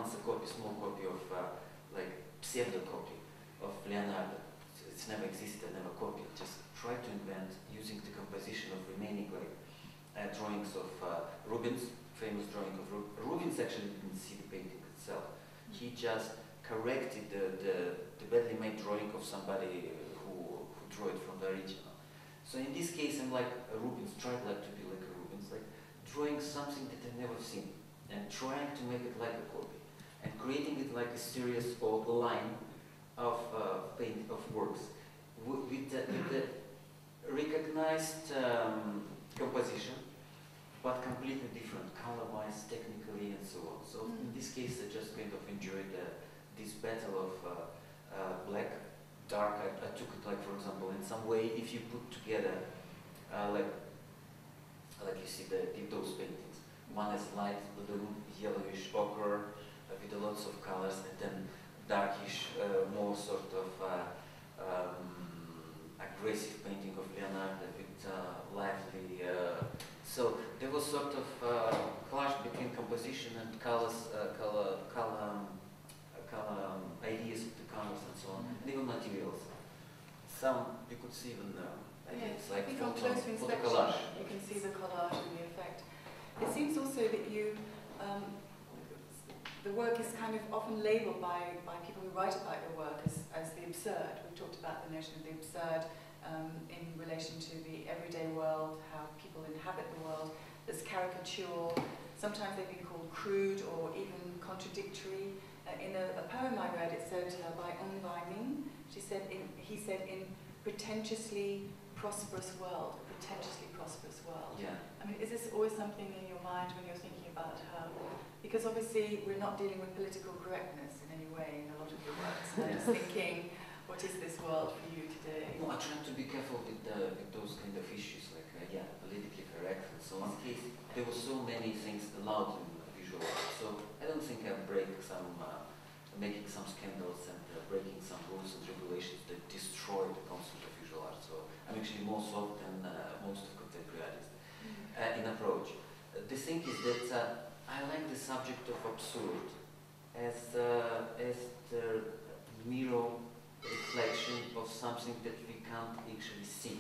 once a copy, small copy of like pseudo copy of Leonardo. It's never existed, never copied. Just try to invent using the composition of remaining like drawings of Rubens, famous drawing of Rubens actually didn't see the painting itself. He just corrected the badly made drawing of somebody who drew it from the original. So in this case, I'm like a Rubens, tried like to be like a Rubens, like drawing something that I've never seen and trying to make it like a copy and creating it like a series or line of works with the recognized composition, but completely different, color-wise, technically, and so on. So in this case, I just kind of enjoyed this battle of black, dark. I took it like, for example, in some way, if you put together, like you see those paintings. One is light blue, yellowish ochre, with lots of colors, and then darkish, more sort of aggressive painting of Leonardo with lively. So there was sort of clash between composition and colors, ideas of the colors and so on, and even materials. Some you could see even yes, it's like on closer inspection collage. You can see the collage and the effect. It seems also that you, the work is kind of often labelled by people who write about your work as the absurd. We've talked about the notion of the absurd in relation to the everyday world, how people inhabit the world. There's caricature. Sometimes they've been called crude or even contradictory. In a poem I read, it said by Ng Vai Ming, he said in pretentiously prosperous world, a pretentiously prosperous world. Yeah. I mean, is this always something in your mind when you're thinking about her? Because obviously we're not dealing with political correctness in any way in a lot of your works. I'm just thinking, what is this world for you today? No, I try to be careful with those kind of issues, like politically correct and so on. In case there were so many things allowed in visual art, so I don't think I break some, making some scandals and breaking some rules and regulations that destroy the concept of visual art. So I'm actually more soft than most of contemporary artists in approach. The thing is that I like the subject of absurd as the mirror reflection of something that we can't actually see.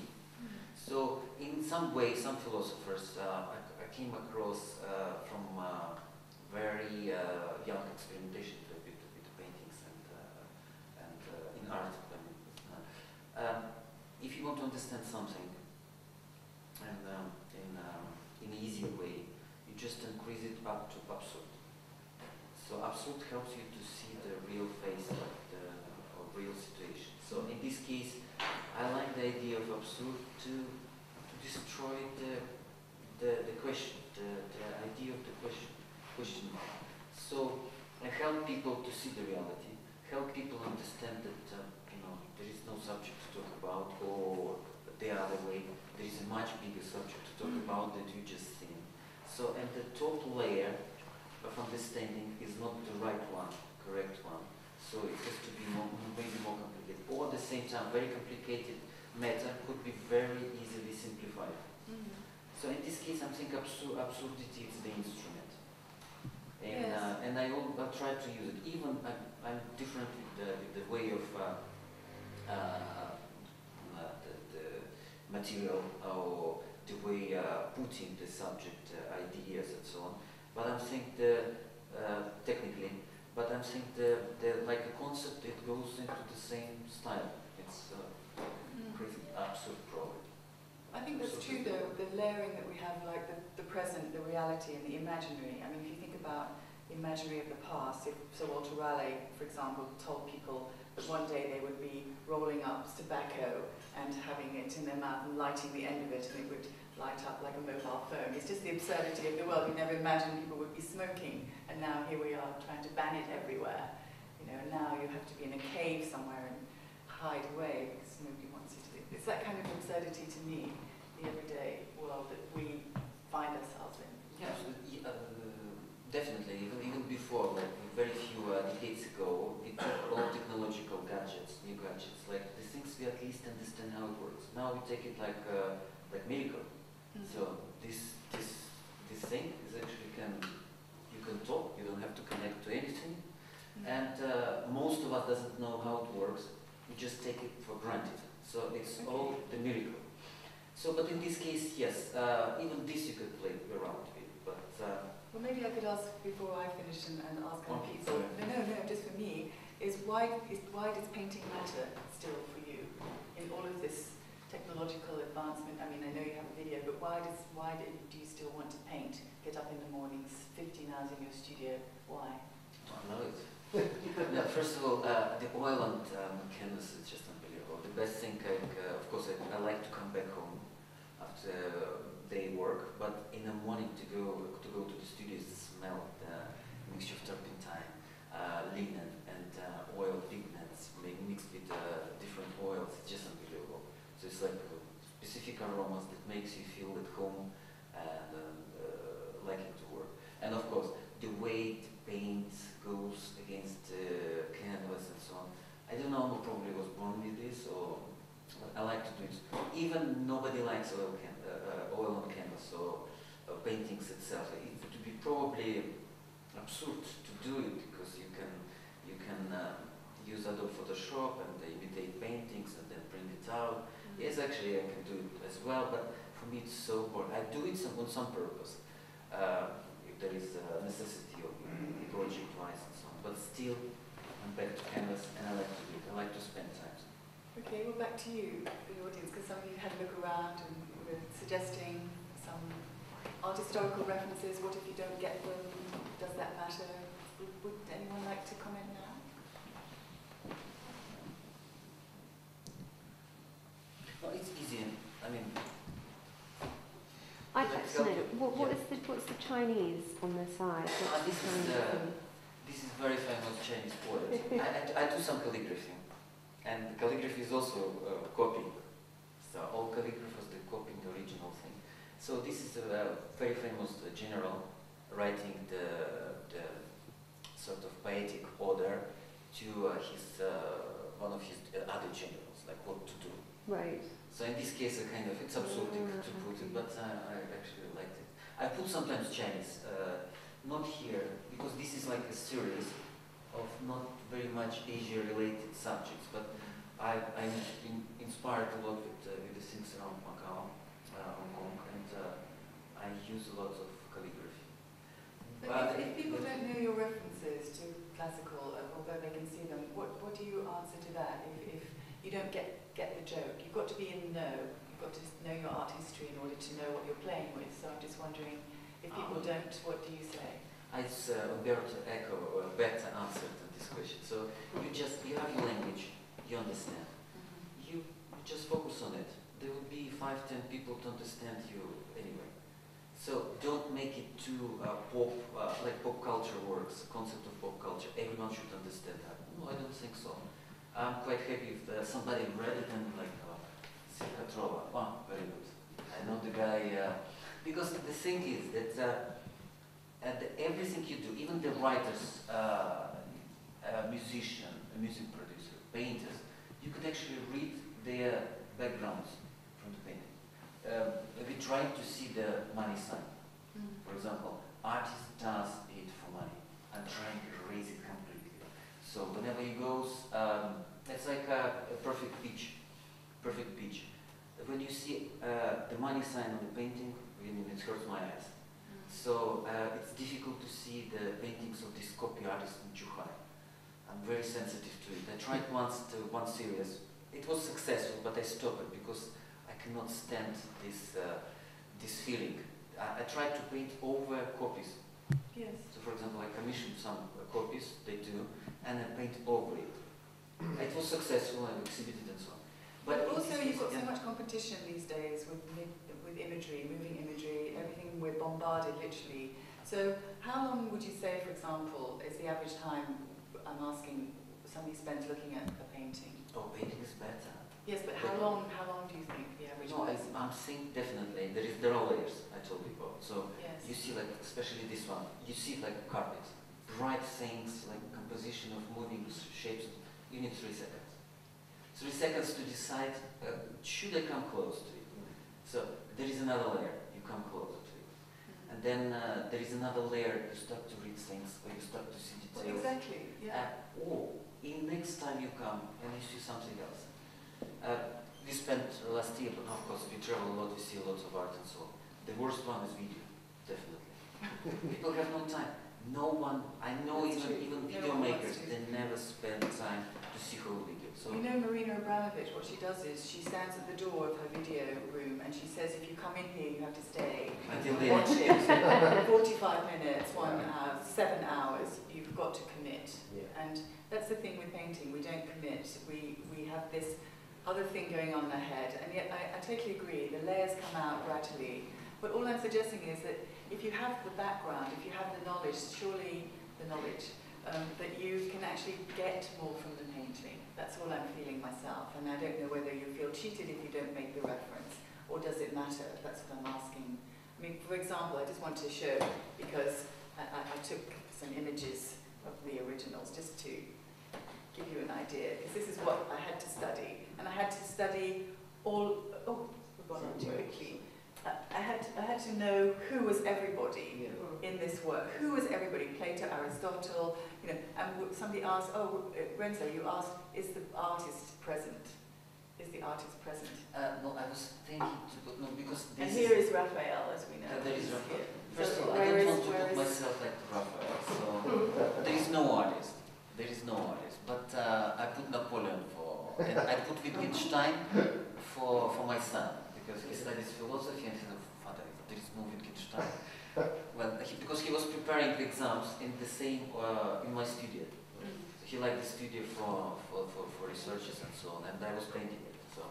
So in some way, some philosophers I came across from very young experimentation with paintings and in art. If you want to understand something and in an easy way, you just increase it up to absurd. So absurd helps you to see the real face of the real situation. So in this case, I like the idea of absurd to destroy the question, the idea of the question mark. So I help people to see the reality, help people understand that there is no subject to talk about, or the other way, there is a much bigger subject to talk about that you just seen. So, and the top layer of understanding is not the right one, correct one. So it has to be maybe more complicated. Or at the same time, very complicated matter could be very easily simplified. So in this case, I think absurdity is the instrument. And, and I try to use it. Even I'm different with the way of the material or the way putting the subject ideas and so on. But I think technically, but I think like a concept, it goes into the same style. It's crazy, absurd probably. I think that's true though, the layering that we have, like the present, the reality and the imaginary. I mean, if you think about the imaginary of the past, if Sir Walter Raleigh, for example, told people that one day they would be rolling up tobacco and having it in their mouth and lighting the end of it and it would light up like a mobile phone. It's just the absurdity of the world. We never imagined people would be smoking, and now here we are trying to ban it everywhere. You know, and now you have to be in a cave somewhere and hide away because nobody wants you to do it. It's that kind of absurdity to me, the everyday world that we find ourselves in. Yes, definitely. Even before, like very few decades ago, we took all technological gadgets, new gadgets, like the things we at least understand how it works. Now we take it like miracle. So this thing is actually you can talk. You don't have to connect to anything. And most of us doesn't know how it works. We just take it for granted. So it's all the miracle. So, but in this case, yes, even this you could play around with. But well, maybe I could ask before I finish and ask other Okay, people. sorry. No, just for me. Is why does painting matter still for you in all of this technological advancement? I mean, I know you have a video, but why do you still want to paint? Get up in the mornings, 15 hours in your studio. Why? I love it. No, first of all, the oil and canvas is just unbelievable. The best thing, of course, I like to come back home after day work, but in the morning to go to the studio, smell the mixture of turpentine, linen, and oil pigments mixed with different oils. It's just unbelievable. So it's like specific aromas that makes you feel at home and liking to work. And of course, the way the paint goes against canvas and so on. I don't know who probably was born with this, or I like to do it. Even nobody likes oil on canvas or paintings itself. It would be probably absurd to do it because you can use Adobe Photoshop and imitate paintings and then print it out. Yes, actually I can do it as well, but for me it's so boring. I do it on some purpose. If there is a necessity of project-wise and so on. But still, I'm back to canvas and I like to do it. I like to spend time. Okay, well back to you, the audience, because some of you had a look around and were suggesting some art historical references. What if you don't get them? Does that matter? Would anyone like to comment now? Well, it's easy. I mean, I'd like to know, what's the Chinese on the side? This is very famous Chinese poet. I do some calligraphy, and calligraphy is also copying. So all calligraphers, they copying the original thing. So this is a very famous general writing the sort of poetic order to one of his other generals, like what to do. Right. So in this case, it's absurd to put it, but I actually liked it. I put sometimes Chinese, not here, because this is like a series of not very much Asia-related subjects, but I'm inspired a lot with the things around Macau, Hong Kong, and I use a lot of calligraphy. But if people don't know your references to classical, although they can see them, what do you answer to that? If you don't get the joke, you've got to be in the know. You've got to know your art history in order to know what you're playing with. So I'm just wondering, if people don't, what do you say? It's Umberto Eco, a better answer to this question. So you have your language, you understand. You just focus on it. There will be 5, 10 people to understand you anyway. So don't make it too like pop culture works, concept of pop culture. Everyone should understand that. No, I don't think so. I'm quite happy if somebody read it and like, Sikatrova, wow, very good. I know the guy, because the thing is that everything you do, even the writers, musician, a music producer, painters, you could actually read their backgrounds from the painting. We try to see the money sign. For example, artist does it for money. I'm trying to erase it completely. So whenever he goes, it's like a perfect pitch. Perfect pitch. When you see the money sign on the painting, it hurts my eyes. So it's difficult to see the paintings of this copy artist in Zhuhai. I'm very sensitive to it. I tried once to one series. It was successful, but I stopped it because I cannot stand this feeling. I tried to paint over copies. Yes. So for example, I commissioned some copies, they do, and I paint over it. It was successful, I exhibited and so on. But also you've got so much competition these days with imagery, moving imagery, everything we're bombarded literally. So how long would you say, for example, is the average time, I'm asking, somebody spends looking at a painting? Oh, painting is better. Yes, but how long do you think the average person? I'm saying definitely, there are layers, I told you about. So yes. You see like, especially this one, you see it like a carpet. Bright things, like composition of moving shapes, you need 3 seconds. 3 seconds to decide, should I come close to it? So there is another layer, you come closer to it. And then there is another layer, you start to read things, or you start to see details. Well, exactly, Or in next time you come and you see something else. We spent last year, but of course we travel a lot, we see lots of art and so on. The worst one is video, definitely. People have no time. No one, I know even video makers, they never spend time to see whole video. So you know Marina Abramovich, what she does is she stands at the door of her video room and she says, if you come in here, you have to stay. Until and watch it. 45 minutes, 1 hour, 7 hours, you've got to commit. Yeah. And that's the thing with painting, we don't commit. We have this other thing going on in our head, and yet I totally agree, the layers come out gradually. But all I'm suggesting is that if you have the background, if you have the knowledge, surely the knowledge, that you can actually get more from the painting. That's all I'm feeling myself, and I don't know whether you feel cheated if you don't make the reference, or does it matter? That's what I'm asking. I mean, for example, I just want to show, because I took some images of the originals just to give you an idea, because this is what I had to study, and I had to study all, we've gone on too quickly. I had to know who was everybody in this work. Who was everybody? Plato, Aristotle, you know. And somebody asked, Renzo, you asked, is the artist present? Is the artist present? no, I was thinking to put, no, because this and here is Raphael, as we know. there is He's Raphael. here. First So of all, I don't want to put myself like Raphael, so there is no artist. There is no artist. But I put Napoleon for, and I put Wittgenstein for my son, because he studies philosophy and he said, Father, there is no Wittgenstein. Well, because he was preparing the exams in the same, in my studio. So he liked the studio for researches and so on, and I was painting it. So.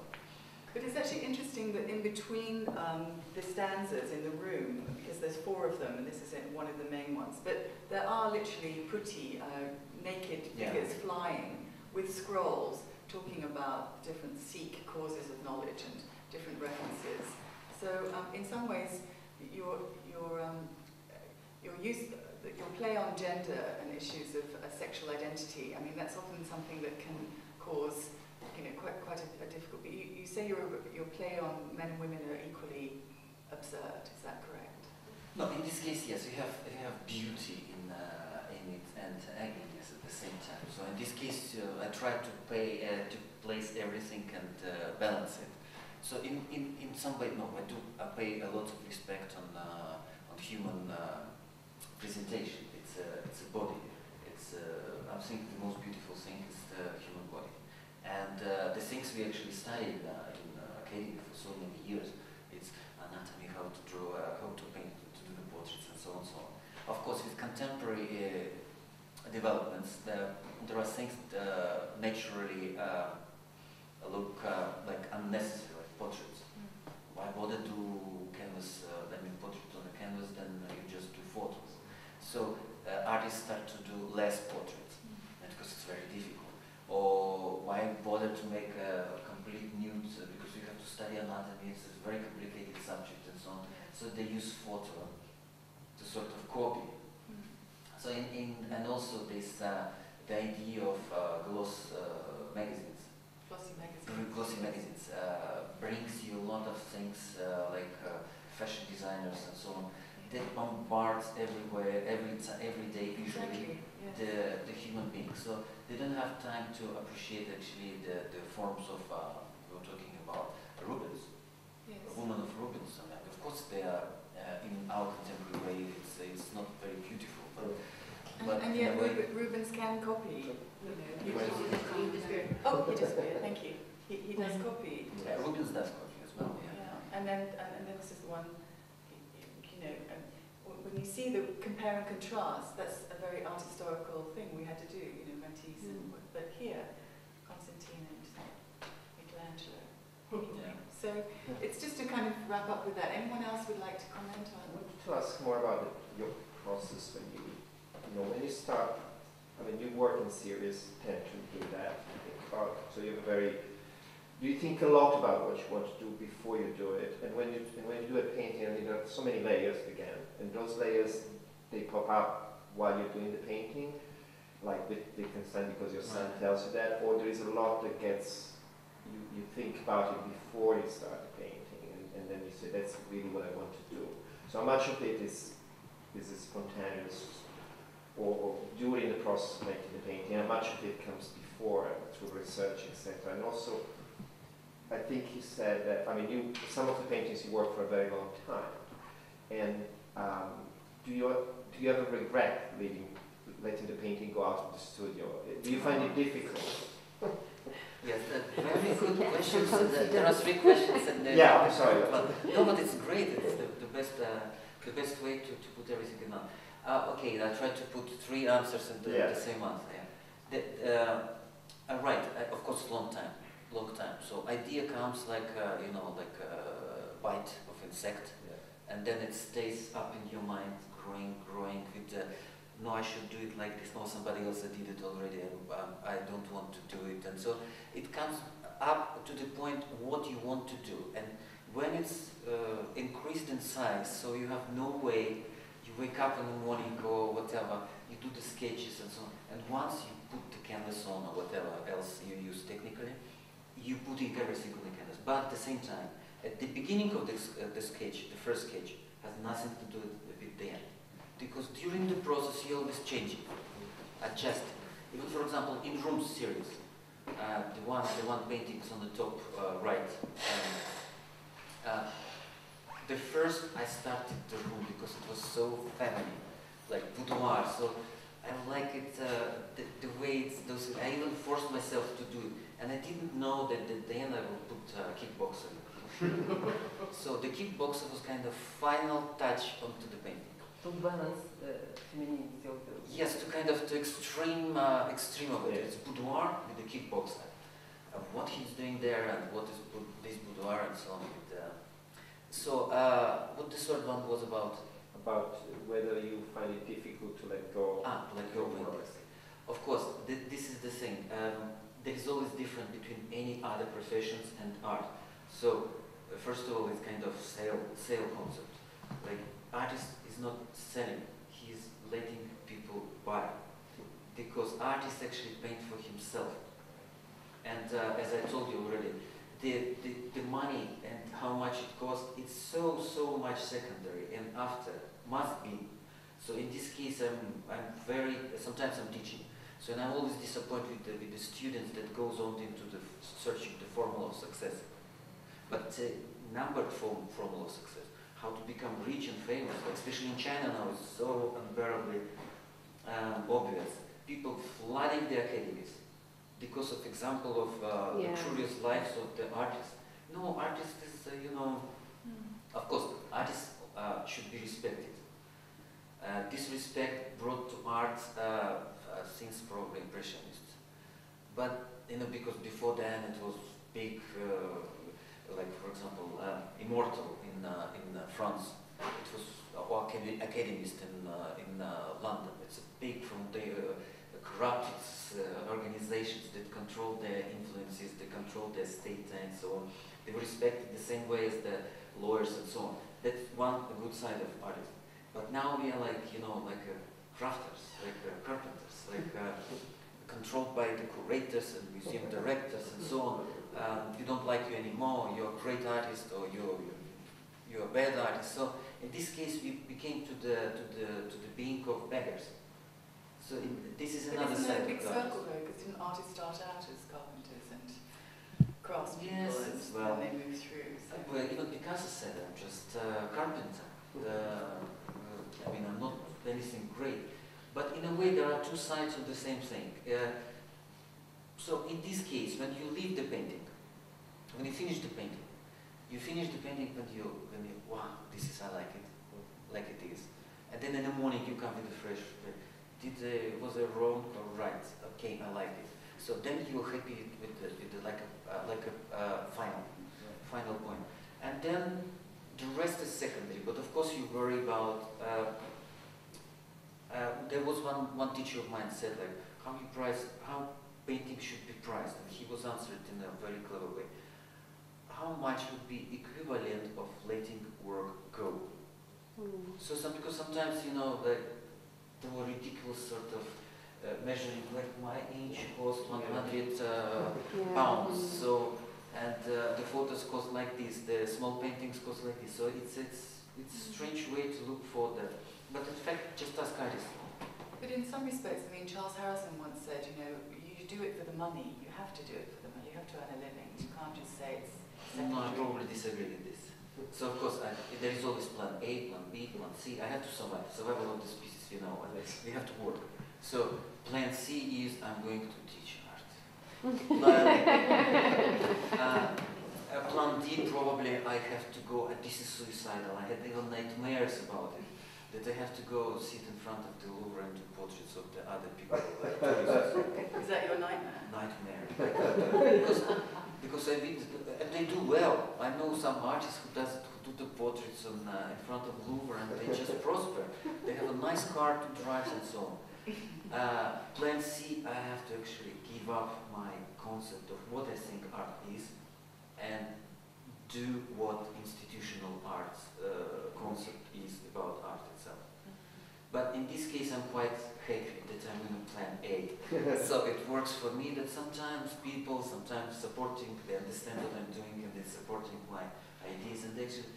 But it's actually interesting that in between the stanzas in the room, because there's 4 of them, and this is one of the main ones, but there are literally putti, naked figures flying with scrolls talking about different Sikh causes of knowledge and different references. So in some ways, your play on gender and issues of sexual identity, I mean, that's often something that can cause, you know, quite a difficult. But you say your play on men and women are equally absurd. Is that correct? No, in this case, yes, you have beauty in it and ugliness at the same time. So in this case, I try to place everything and balance it. So in some way, no, I pay a lot of respect on human presentation. It's a body. I think the most beautiful thing is the human body. And the things we actually studied in academia for so many years, it's anatomy, how to draw, how to paint, to do the portraits, and so on and so on. Of course, with contemporary developments, there are things that naturally look like unnecessary, like portraits. Why bother to canvas, portrait on a canvas, then you just do photos. So artists start to do less portraits, because it's very difficult. Or why bother to make a complete nude, because you have to study anatomy, it's a very complicated subject and so on. So they use photo to sort of copy. So and also this the idea of glossy magazines brings you a lot of things like fashion designers and so on. That bombards everywhere, every day, usually the human being. So they don't have time to appreciate actually the forms of we were talking about Rubens, a woman of Rubens. And of course, they are in our contemporary way. It's not very beautiful, but and yet Rubens can copy. He disappeared. Thank you. He does copy. Yeah, Rubens does copy as well. And then this is the one. You know, when you see the compare and contrast, that's a very art historical thing we had to do. You know, Matisse, but here, Konstantin and Michelangelo. So it's just to kind of wrap up with that. Anyone else would like to comment on? I wanted to ask more about your process when when you start. I mean, you work in serious tension through that. You think about, so you have a very. Do you think a lot about what you want to do before you do it? And when you do a painting, and you have so many layers again, and those layers they pop up while you're doing the painting, like with Wittgenstein because your son tells you that, or there is a lot that gets you think about it before you start the painting, and then you say that's really what I want to do. So how much of it is spontaneous, or during the process of making the painting? painting, and much of it comes before through research, etc. And also, I think you said that, I mean, some of the paintings you work for a very long time, and do you ever regret letting the painting go out of the studio? Do you find it difficult? Yes, very good questions. There are 3 questions. And yeah, I'm sorry. No, but it's great. It's the best way to put everything in one. Okay, I tried to put 3 answers in the same answer. Yeah. Right. Of course, long time. So idea comes like like a bite of insect, and then it stays up in your mind, growing with. No, I should do it like this. No, somebody else did it already. I don't want to do it, and so it comes up to the point what you want to do. And when it's increased in size, so you have no way. You wake up in the morning or whatever. You do the sketches and so on. And once you put the canvas on or whatever else you use technically, you put in everything on the canvas. But at the same time, at the beginning of the sketch, the first sketch, has nothing to do with the end. Because during the process, you always change it, adjust it. Even, for example, in Rooms series, the one painting is on the top right. The first, I started the room because it was so feminine, like boudoir. So I like it, the way it's those. I even forced myself to do it, and I didn't know that at the end I would put kickboxer. So the kickboxer was kind of final touch onto the painting. To balance the femininity of the... Yes, to kind of extreme of it. It's boudoir with the kickboxer. What he's doing there and what is this boudoir and so on. What the third one was about? About whether you find it difficult to let go. To let go of paintings. Of course, this is the thing. There is always difference between any other professions and art. So, first of all, it's kind of sale concept. Like, artist is not selling, he is letting people buy. Because artists actually paint for himself. And as I told you already, the money and how much it costs, it's so much secondary and after must be. So in this case, sometimes I'm teaching. So and I'm always disappointed with the students that goes on into the searching the formula of success. But it's a numbered formula of success. How to become rich and famous, especially in China now, it's so unbearably obvious. People flooding the academies because of example of the curious lives of the artists. No, artist is, of course, artists should be respected. This respect brought to art since probably Impressionists. But, because before then it was big, like for example, Immortal in France. It was academist in London. It's a big from the corrupted organizations that control their influences, they control their state and so on. They were respected the same way as the lawyers and so on. That's a good side of artists. But now we are like, like crafters, like carpenters, like controlled by the curators and museum directors and so on. We don't like you anymore, you're a great artist or you're a bad artist. So in this case we came to the being of beggars. So this is another side of big circle though, because didn't artists start out as carpenters and craftspeople yes, and they moved through? So. Well, even Picasso said I'm just a carpenter. I'm not anything great. But in a way there are two sides of the same thing. So in this case, when you leave the painting, when you finish the painting when you wow, this is, I like it is. And then in the morning you come with a fresh, was I wrong or right? Okay, I like it. So then you're happy with a final point. And then the rest is secondary, but of course you worry about, there was one teacher of mine said like, how painting should be priced, and he was answered in a very clever way. How much would be equivalent of letting work go? So because sometimes, there were ridiculous sort of measuring, like my inch cost 100 pounds, so, and the photos cost like this, the small paintings cost like this, so it's a strange way to look for that. But in fact, just ask artists. But in some respects, Charles Harrison once said, do it for the money, you have to do it for the money. You have to earn a living. You can't just say it's No, I secondary. probably disagree with this. So of course, there is always plan A, plan B, plan C. I have to survive. Survival of the species, you know. We have to work. So plan C is I'm going to teach art. Plan D, probably I have to go, and this is suicidal. I had even nightmares about it. That I have to go sit in front of the Louvre and do portraits of the other people. Like tourists. Is that your nightmare? Nightmare. Because I did, and they do well. I know some artists who do the portraits in front of Louvre, and they just prosper. They have a nice car to drive and so on. Plan C, I have to actually give up my concept of what I think art is, and do what institutional arts concept is about art itself. But in this case, I'm quite happy that I'm in plan A. So it works for me that sometimes people, supporting, they understand what I'm doing and they're supporting my ideas and actually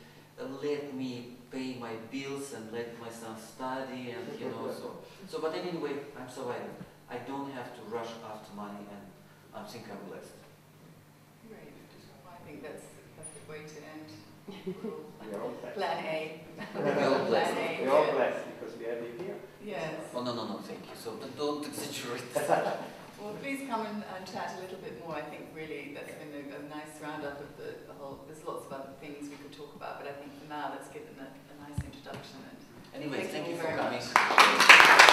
let me pay my bills and let my son study and you know so. But anyway, I'm surviving. I don't have to rush after money and I think I'm blessed. Great. Well, I think that's a perfect way to end. We're all blessed. Plan A. We're all blessed. Plan A. We're all blessed because we have you here. Yes. Oh no, thank you. So don't exaggerate. Well, please come and chat a little bit more. I think really that's been a nice roundup of the whole. There's lots of other things we could talk about, but I think for now let's give them a nice introduction. And Anyway, thank you for very coming. much.